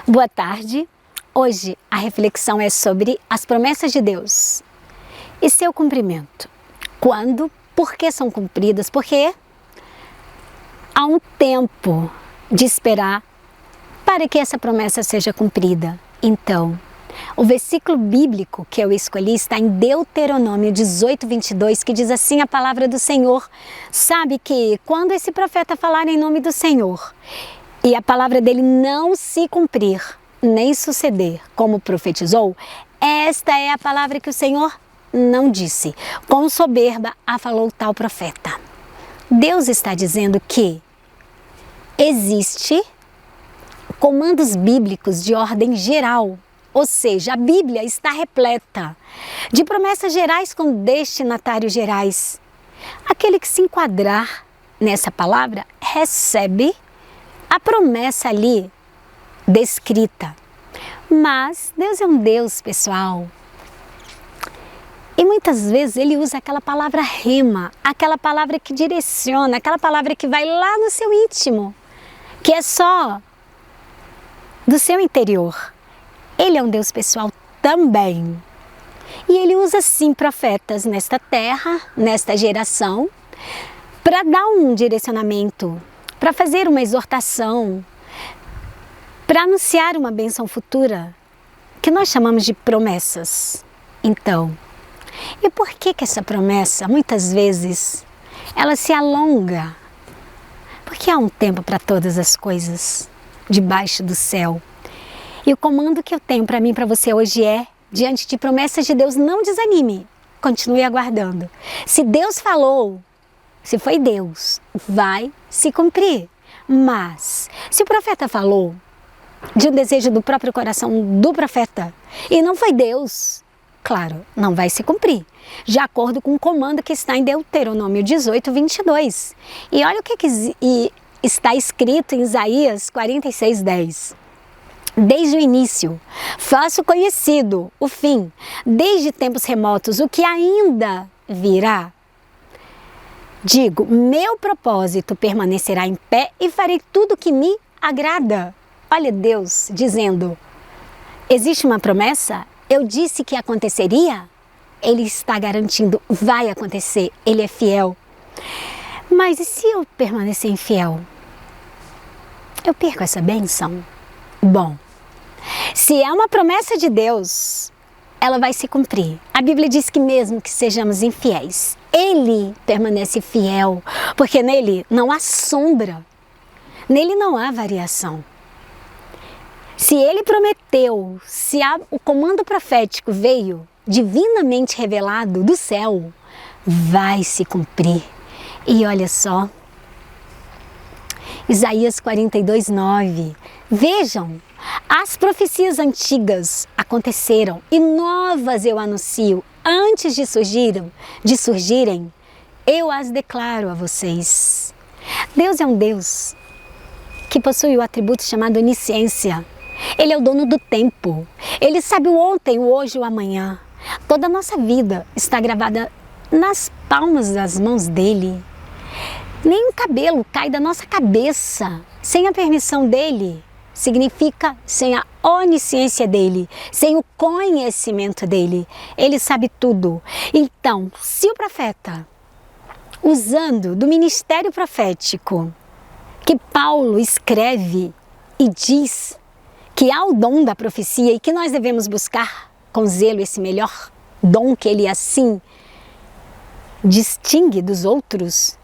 Boa tarde. Hoje a reflexão é sobre as promessas de Deus e seu cumprimento. Quando, por que são cumpridas? Porque há um tempo de esperar para que essa promessa seja cumprida. Então, o versículo bíblico que eu escolhi está em Deuteronômio 18:22, que diz assim a palavra do Senhor. Sabe que quando esse profeta falar em nome do Senhor e a palavra dele não se cumprir, nem suceder como profetizou, esta é a palavra que o Senhor não disse. Com soberba a falou tal profeta. Deus está dizendo que existe comandos bíblicos de ordem geral, ou seja, a Bíblia está repleta de promessas gerais com destinatários gerais. Aquele que se enquadrar nessa palavra recebe a promessa ali descrita. Mas Deus é um Deus, pessoal. E muitas vezes Ele usa aquela palavra rema, aquela palavra que direciona, aquela palavra que vai lá no seu íntimo, que é só do seu interior. Ele é um Deus pessoal também. E Ele usa sim profetas nesta terra, nesta geração, para dar um direcionamento, para fazer uma exortação, para anunciar uma bênção futura, que nós chamamos de promessas. Então, e por que essa promessa, muitas vezes, ela se alonga? Porque há um tempo para todas as coisas debaixo do céu. E o comando que eu tenho para mim e para você hoje é, diante de promessas de Deus, não desanime, continue aguardando. Se Deus falou, se foi Deus, vai se cumprir. Mas, se o profeta falou de um desejo do próprio coração do profeta e não foi Deus, claro, não vai se cumprir, de acordo com o comando que está em Deuteronômio 18:22. E olha o que está escrito em Isaías 46:10. Desde o início, faço conhecido o fim, desde tempos remotos, o que ainda virá. Digo, meu propósito permanecerá em pé e farei tudo o que me agrada. Olha Deus dizendo, existe uma promessa? Eu disse que aconteceria? Ele está garantindo, vai acontecer, Ele é fiel. Mas e se eu permanecer infiel? Eu perco essa bênção? Bom, se é uma promessa de Deus, ela vai se cumprir. A Bíblia diz que mesmo que sejamos infiéis, Ele permanece fiel, porque nele não há sombra, nele não há variação. Se Ele prometeu, se o comando profético veio divinamente revelado do céu, vai se cumprir. E olha só, Isaías 42:9. Vejam, as profecias antigas aconteceram e novas eu anuncio. Antes de surgirem, eu as declaro a vocês. Deus é um Deus que possui o atributo chamado onisciência. Ele é o dono do tempo. Ele sabe o ontem, o hoje e o amanhã. Toda a nossa vida está gravada nas palmas das mãos dele. Nenhum cabelo cai da nossa cabeça sem a permissão dele. Significa sem a onisciência dele, sem o conhecimento dele. Ele sabe tudo. Então, se o profeta, usando do ministério profético, que Paulo escreve e diz que há o dom da profecia e que nós devemos buscar com zelo esse melhor dom que ele assim distingue dos outros,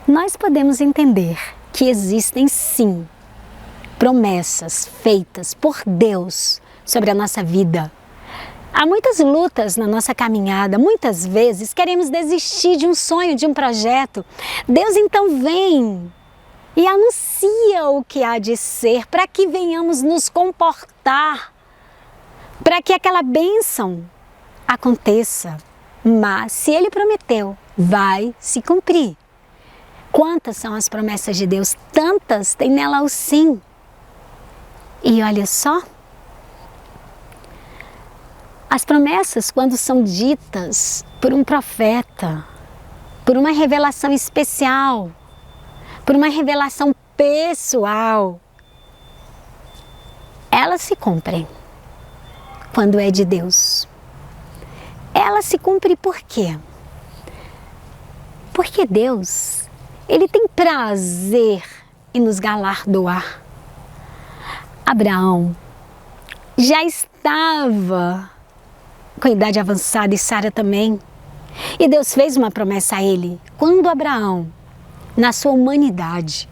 nós podemos entender que existem sim promessas feitas por Deus sobre a nossa vida. Há muitas lutas na nossa caminhada, muitas vezes queremos desistir de um sonho, de um projeto. Deus então vem e anuncia o que há de ser, para que venhamos nos comportar, para que aquela bênção aconteça. Mas se Ele prometeu, vai se cumprir. Quantas são as promessas de Deus? Tantas, tem nela o sim. E olha só, as promessas, quando são ditas por um profeta, por uma revelação especial, por uma revelação pessoal, elas se cumprem quando é de Deus. Ela se cumpre por quê? Porque Deus, Ele tem prazer em nos galardoar. Abraão já estava com idade avançada e Sara também. E Deus fez uma promessa a ele. Quando Abraão, na sua humanidade,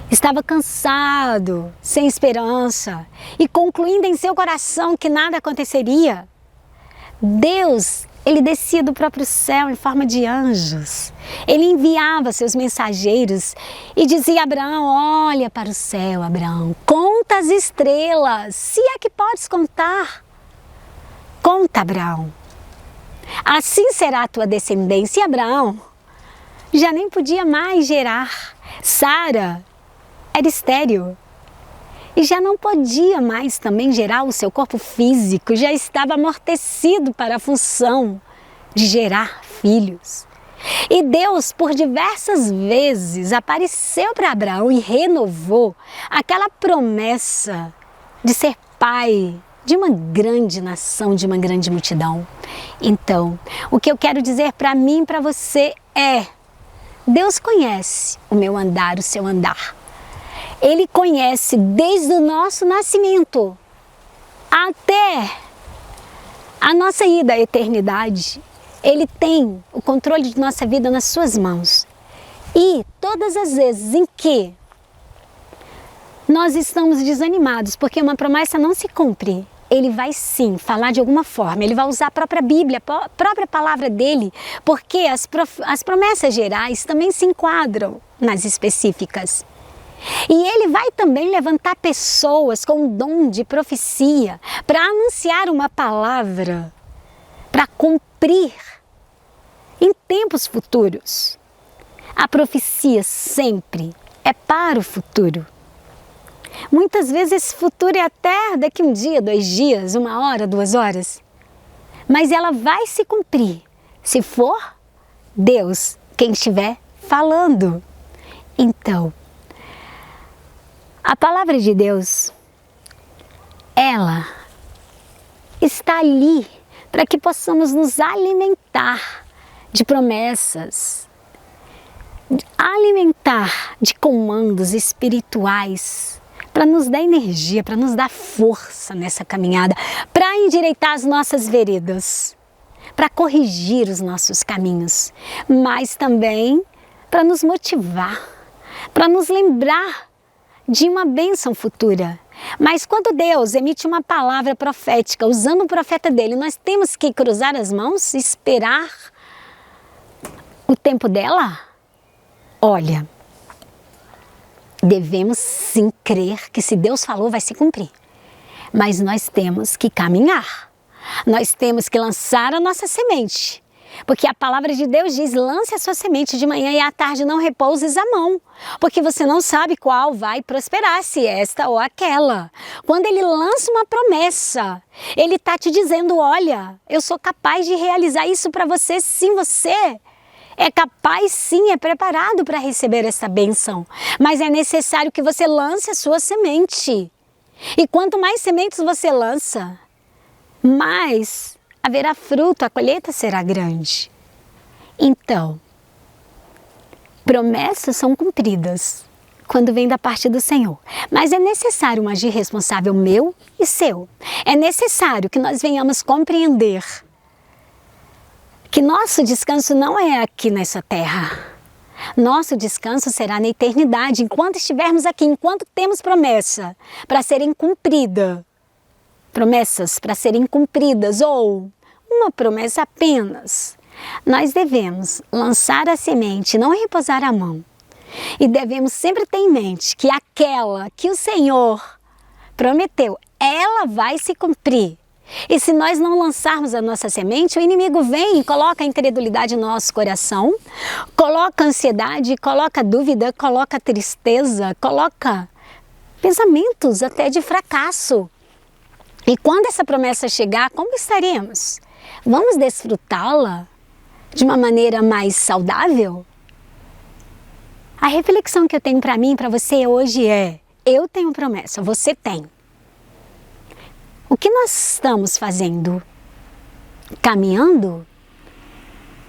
estava cansado, sem esperança e concluindo em seu coração que nada aconteceria, Deus, Ele descia do próprio céu em forma de anjos. Ele enviava seus mensageiros e dizia a Abraão: olha para o céu, Abraão, conta as estrelas, se é que podes contar. Conta, Abraão. Assim será a tua descendência. E Abraão já nem podia mais gerar. Sara era estéril e já não podia mais também gerar. O seu corpo físico já estava amortecido para a função de gerar filhos. E Deus, por diversas vezes, apareceu para Abraão e renovou aquela promessa de ser pai de uma grande nação, de uma grande multidão. Então, o que eu quero dizer para mim e para você é: Deus conhece o meu andar, o seu andar. Ele conhece desde o nosso nascimento até a nossa ida à eternidade. Ele tem o controle de nossa vida nas suas mãos. E todas as vezes em que nós estamos desanimados porque uma promessa não se cumpre, Ele vai sim falar de alguma forma. Ele vai usar a própria Bíblia, a própria palavra dele, porque as promessas gerais também se enquadram nas específicas. E Ele vai também levantar pessoas com o dom de profecia para anunciar uma palavra, para cumprir em tempos futuros. A profecia sempre é para o futuro. Muitas vezes esse futuro é até daqui um dia, 2 dias, 1 hora, 2 horas. Mas ela vai se cumprir se for Deus quem estiver falando. Então, a palavra de Deus, ela está ali para que possamos nos alimentar de promessas, alimentar de comandos espirituais, para nos dar energia, para nos dar força nessa caminhada, para endireitar as nossas veredas, para corrigir os nossos caminhos, mas também para nos motivar, para nos lembrar de uma bênção futura. Mas quando Deus emite uma palavra profética, usando o profeta dele, nós temos que cruzar as mãos e esperar o tempo dela? Olha, devemos sim crer que se Deus falou vai se cumprir. Mas nós temos que caminhar. Nós temos que lançar a nossa semente. Porque a palavra de Deus diz: lance a sua semente de manhã e à tarde não repouses a mão. Porque você não sabe qual vai prosperar, se esta ou aquela. Quando Ele lança uma promessa, Ele está te dizendo: olha, eu sou capaz de realizar isso para você, sim, você é capaz sim, é preparado para receber essa bênção. Mas é necessário que você lance a sua semente. E quanto mais sementes você lança, mais haverá fruto, a colheita será grande. Então, promessas são cumpridas quando vem da parte do Senhor. Mas é necessário um agir responsável meu e seu. É necessário que nós venhamos compreender que nosso descanso não é aqui nessa terra. Nosso descanso será na eternidade, enquanto estivermos aqui, enquanto temos promessa para serem cumpridas. Promessas para serem cumpridas ou uma promessa apenas. Nós devemos lançar a semente, não repousar a mão. E devemos sempre ter em mente que aquela que o Senhor prometeu, ela vai se cumprir. E se nós não lançarmos a nossa semente, o inimigo vem e coloca a incredulidade no nosso coração, coloca ansiedade, coloca dúvida, coloca tristeza, coloca pensamentos até de fracasso. E quando essa promessa chegar, como estaremos? Vamos desfrutá-la de uma maneira mais saudável? A reflexão que eu tenho para mim e para você hoje é: eu tenho promessa, você tem. O que nós estamos fazendo? Caminhando?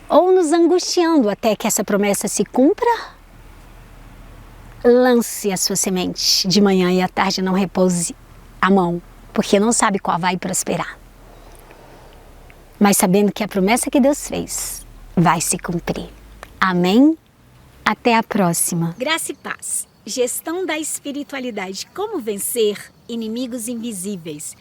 Ou nos angustiando até que essa promessa se cumpra? Lance a sua semente de manhã e à tarde, não repouse a mão, porque não sabe qual vai prosperar. Mas sabendo que a promessa que Deus fez vai se cumprir. Amém? Até a próxima. Graça e paz. Gestão da espiritualidade. Como vencer inimigos invisíveis.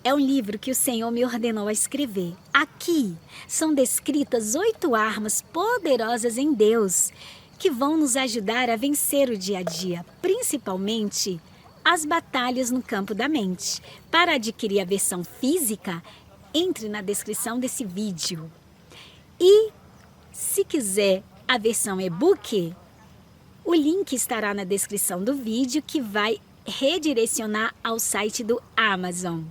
É um livro que o Senhor me ordenou a escrever. Aqui são descritas 8 armas poderosas em Deus que vão nos ajudar a vencer o dia a dia, principalmente as batalhas no campo da mente. Para adquirir a versão física, entre na descrição desse vídeo. E se quiser a versão e-book, o link estará na descrição do vídeo que vai redirecionar ao site do Amazon.